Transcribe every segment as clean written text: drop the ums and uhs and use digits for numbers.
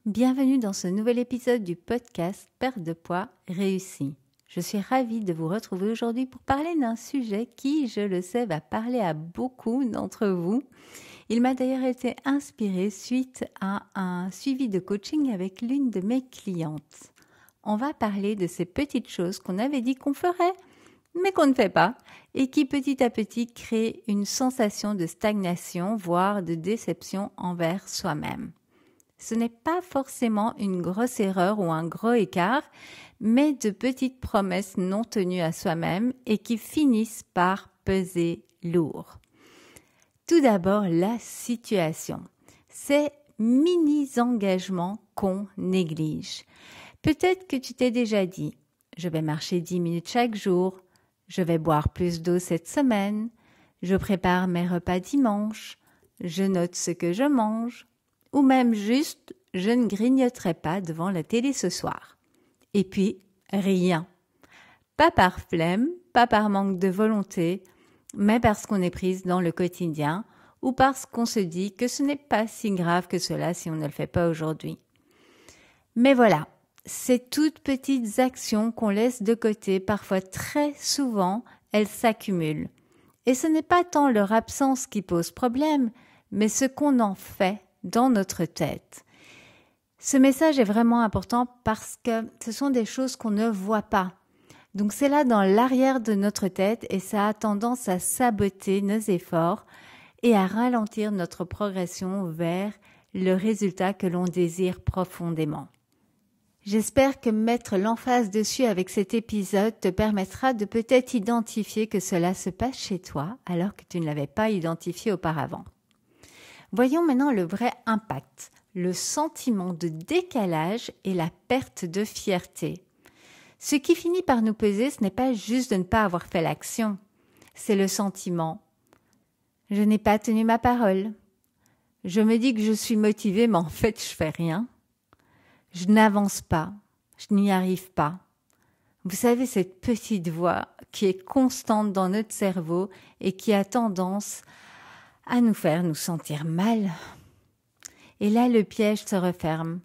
Bienvenue dans ce nouvel épisode du podcast Perte de poids réussie. Je suis ravie de vous retrouver aujourd'hui pour parler d'un sujet qui, je le sais, va parler à beaucoup d'entre vous. Il m'a d'ailleurs été inspiré suite à un suivi de coaching avec l'une de mes clientes. On va parler de ces petites choses qu'on avait dit qu'on ferait, mais qu'on ne fait pas, et qui petit à petit créent une sensation de stagnation, voire de déception envers soi-même. Ce n'est pas forcément une grosse erreur ou un gros écart, mais de petites promesses non tenues à soi-même et qui finissent par peser lourd. Tout d'abord, la situation. Ces mini-engagements qu'on néglige. Peut-être que tu t'es déjà dit « je vais marcher 10 minutes chaque jour », « je vais boire plus d'eau cette semaine », « je prépare mes repas dimanche », « je note ce que je mange », ou même juste « je ne grignoterai pas devant la télé ce soir ». Et puis, rien. Pas par flemme, pas par manque de volonté, mais parce qu'on est prise dans le quotidien ou parce qu'on se dit que ce n'est pas si grave que cela si on ne le fait pas aujourd'hui. Mais voilà, ces toutes petites actions qu'on laisse de côté, parfois très souvent, elles s'accumulent. Et ce n'est pas tant leur absence qui pose problème, mais ce qu'on en fait dans notre tête. Ce message est vraiment important parce que ce sont des choses qu'on ne voit pas. Donc c'est là dans l'arrière de notre tête et ça a tendance à saboter nos efforts et à ralentir notre progression vers le résultat que l'on désire profondément. J'espère que mettre l'emphase dessus avec cet épisode te permettra de peut-être identifier que cela se passe chez toi alors que tu ne l'avais pas identifié auparavant. Voyons maintenant le vrai impact, le sentiment de décalage et la perte de fierté. Ce qui finit par nous peser, ce n'est pas juste de ne pas avoir fait l'action, c'est le sentiment « je n'ai pas tenu ma parole »,« je me dis que je suis motivée mais en fait je fais rien », je n'avance pas, je n'y arrive pas. Vous savez, cette petite voix qui est constante dans notre cerveau et qui a tendance à nous faire nous sentir mal. Et là, le piège se referme.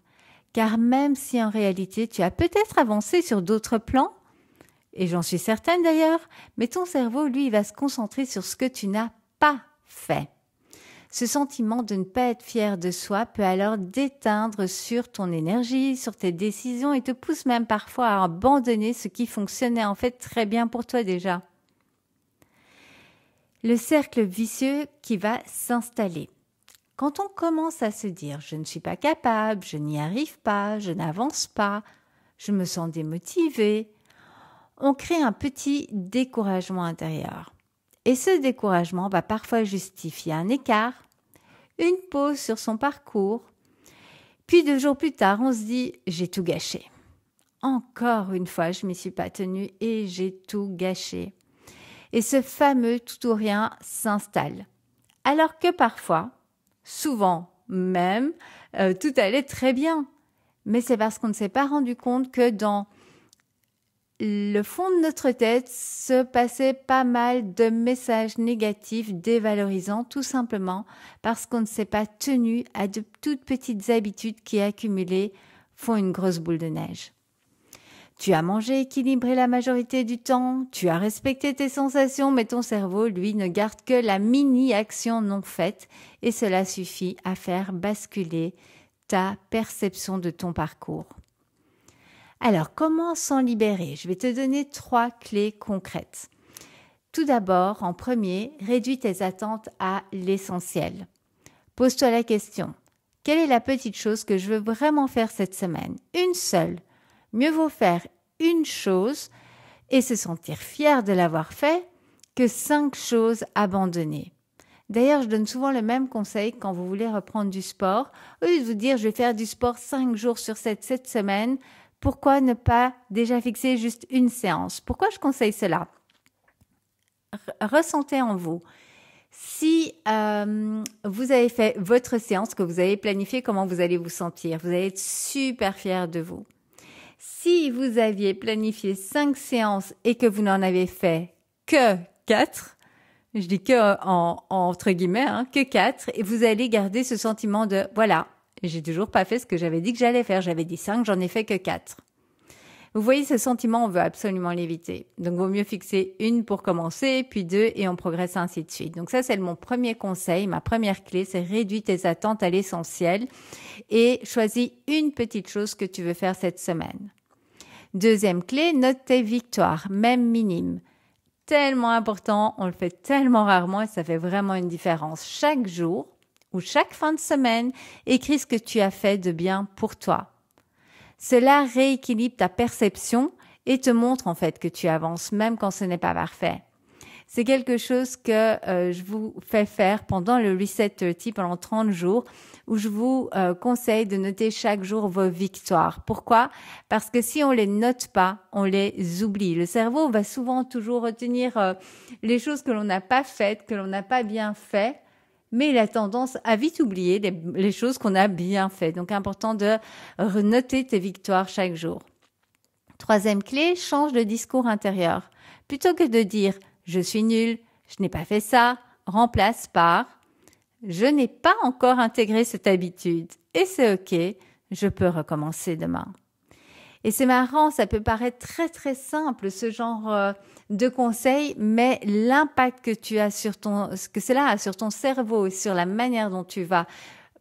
Car même si en réalité, tu as peut-être avancé sur d'autres plans, et j'en suis certaine d'ailleurs, mais ton cerveau, lui, il va se concentrer sur ce que tu n'as pas fait. Ce sentiment de ne pas être fier de soi peut alors déteindre sur ton énergie, sur tes décisions et te pousse même parfois à abandonner ce qui fonctionnait en fait très bien pour toi déjà. Le cercle vicieux qui va s'installer. Quand on commence à se dire « je ne suis pas capable, je n'y arrive pas, je n'avance pas, je me sens démotivée », on crée un petit découragement intérieur. Et ce découragement va parfois justifier un écart, une pause sur son parcours. Puis 2 jours plus tard, on se dit « j'ai tout gâché ». Encore une fois, je ne m'y suis pas tenue et j'ai tout gâché. Et ce fameux tout ou rien s'installe. Alors que parfois, souvent même, tout allait très bien. Mais c'est parce qu'on ne s'est pas rendu compte que dans le fond de notre tête se passait pas mal de messages négatifs dévalorisants, tout simplement parce qu'on ne s'est pas tenu à de toutes petites habitudes qui accumulées font une grosse boule de neige. Tu as mangé équilibré la majorité du temps, tu as respecté tes sensations, mais ton cerveau, lui, ne garde que la mini-action non faite et cela suffit à faire basculer ta perception de ton parcours. Alors, comment s'en libérer ? Je vais te donner 3 clés concrètes. Tout d'abord, en premier, réduis tes attentes à l'essentiel. Pose-toi la question, quelle est la petite chose que je veux vraiment faire cette semaine ? Une seule. Mieux vaut faire une chose et se sentir fier de l'avoir fait que 5 choses abandonnées. D'ailleurs, je donne souvent le même conseil quand vous voulez reprendre du sport. Au lieu de vous dire, je vais faire du sport 5 jours sur cette semaine, pourquoi ne pas déjà fixer juste une séance ? Pourquoi je conseille cela ? Ressentez en vous. Si vous avez fait votre séance, que vous avez planifié, comment vous allez vous sentir ? Vous allez être super fier de vous. Si vous aviez planifié 5 séances et que vous n'en avez fait que 4, je dis que entre guillemets, que 4, et vous allez garder ce sentiment de, voilà, j'ai toujours pas fait ce que j'avais dit que j'allais faire. J'avais dit 5, j'en ai fait que 4. Vous voyez, ce sentiment, on veut absolument l'éviter. Donc, vaut mieux fixer 1 pour commencer, puis 2 et on progresse ainsi de suite. Donc ça, c'est mon premier conseil, ma première clé, c'est réduire tes attentes à l'essentiel et choisis une petite chose que tu veux faire cette semaine. Deuxième clé, note tes victoires, même minimes. Tellement important, on le fait tellement rarement et ça fait vraiment une différence. Chaque jour ou chaque fin de semaine, écris ce que tu as fait de bien pour toi. Cela rééquilibre ta perception et te montre en fait que tu avances même quand ce n'est pas parfait. C'est quelque chose que je vous fais faire pendant le Reset 30 pendant 30 jours où je vous conseille de noter chaque jour vos victoires. Pourquoi? Parce que si on les note pas, on les oublie. Le cerveau va souvent toujours retenir les choses que l'on n'a pas faites, que l'on n'a pas bien fait. Mais il a tendance à vite oublier les choses qu'on a bien fait. Donc, important de noter tes victoires chaque jour. Troisième clé, change de discours intérieur. Plutôt que de dire « je suis nul, je n'ai pas fait ça », remplace par « je n'ai pas encore intégré cette habitude et c'est ok, je peux recommencer demain ». Et c'est marrant, ça peut paraître très très simple ce genre de conseil, mais l'impact que que cela a sur ton cerveau et sur la manière dont tu vas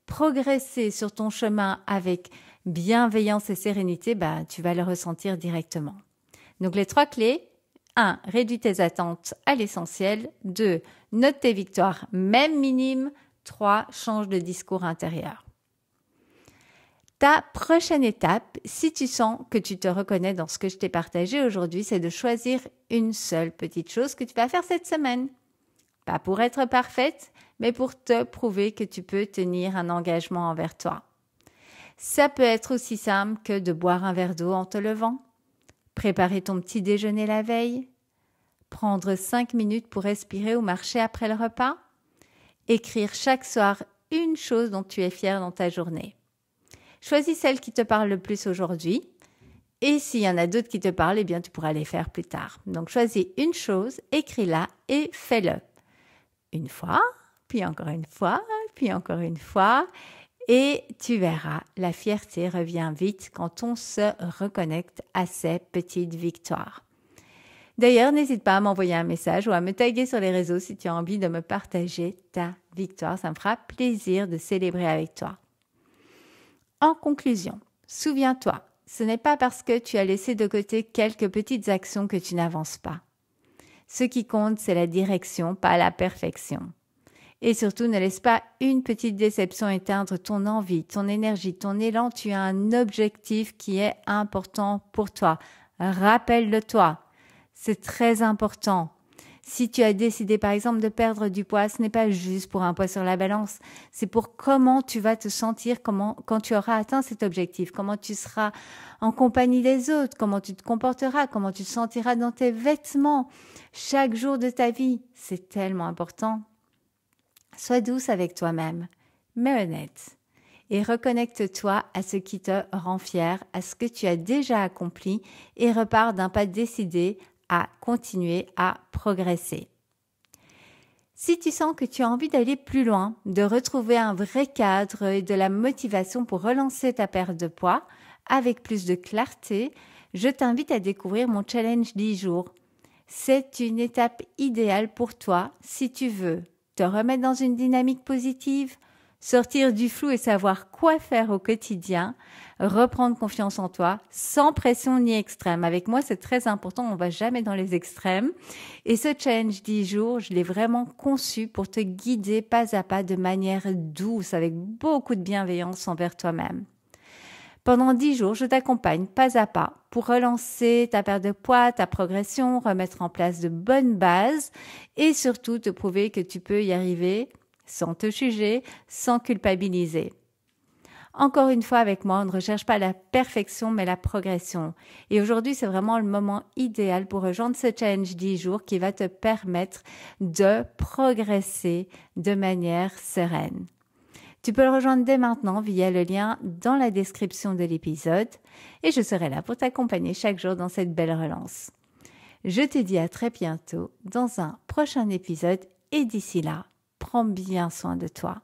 progresser sur ton chemin avec bienveillance et sérénité, tu vas le ressentir directement. Donc les 3 clés, 1. Réduis tes attentes à l'essentiel. 2. Note tes victoires, même minimes. 3. Change de discours intérieur. Ta prochaine étape, si tu sens que tu te reconnais dans ce que je t'ai partagé aujourd'hui, c'est de choisir une seule petite chose que tu vas faire cette semaine. Pas pour être parfaite, mais pour te prouver que tu peux tenir un engagement envers toi. Ça peut être aussi simple que de boire un verre d'eau en te levant, préparer ton petit déjeuner la veille, prendre 5 minutes pour respirer ou marcher après le repas, écrire chaque soir une chose dont tu es fier dans ta journée. Choisis celle qui te parle le plus aujourd'hui et s'il y en a d'autres qui te parlent, tu pourras les faire plus tard. Donc, choisis une chose, écris-la et fais-le. Une fois, puis encore une fois, puis encore une fois et tu verras, la fierté revient vite quand on se reconnecte à ces petites victoires. D'ailleurs, n'hésite pas à m'envoyer un message ou à me taguer sur les réseaux si tu as envie de me partager ta victoire. Ça me fera plaisir de célébrer avec toi. En conclusion, souviens-toi, ce n'est pas parce que tu as laissé de côté quelques petites actions que tu n'avances pas. Ce qui compte, c'est la direction, pas la perfection. Et surtout, ne laisse pas une petite déception éteindre ton envie, ton énergie, ton élan. Tu as un objectif qui est important pour toi. Rappelle-le-toi, c'est très important. Si tu as décidé, par exemple, de perdre du poids, ce n'est pas juste pour un poids sur la balance. C'est pour comment tu vas te sentir quand tu auras atteint cet objectif, comment tu seras en compagnie des autres, comment tu te comporteras, comment tu te sentiras dans tes vêtements chaque jour de ta vie. C'est tellement important. Sois douce avec toi-même, mais honnête. Et reconnecte-toi à ce qui te rend fier, à ce que tu as déjà accompli et repars d'un pas décidé à continuer à progresser. Si tu sens que tu as envie d'aller plus loin, de retrouver un vrai cadre et de la motivation pour relancer ta perte de poids avec plus de clarté, je t'invite à découvrir mon challenge 10 jours. C'est une étape idéale pour toi si tu veux te remettre dans une dynamique positive, sortir du flou et savoir quoi faire au quotidien, reprendre confiance en toi, sans pression ni extrême. Avec moi, c'est très important, on ne va jamais dans les extrêmes. Et ce challenge 10 jours, je l'ai vraiment conçu pour te guider pas à pas de manière douce, avec beaucoup de bienveillance envers toi-même. Pendant 10 jours, je t'accompagne pas à pas pour relancer ta perte de poids, ta progression, remettre en place de bonnes bases et surtout te prouver que tu peux y arriver sans te juger, sans culpabiliser. Encore une fois, avec moi, on ne recherche pas la perfection, mais la progression. Et aujourd'hui, c'est vraiment le moment idéal pour rejoindre ce challenge 10 jours qui va te permettre de progresser de manière sereine. Tu peux le rejoindre dès maintenant via le lien dans la description de l'épisode et je serai là pour t'accompagner chaque jour dans cette belle relance. Je te dis à très bientôt dans un prochain épisode et d'ici là, prends bien soin de toi.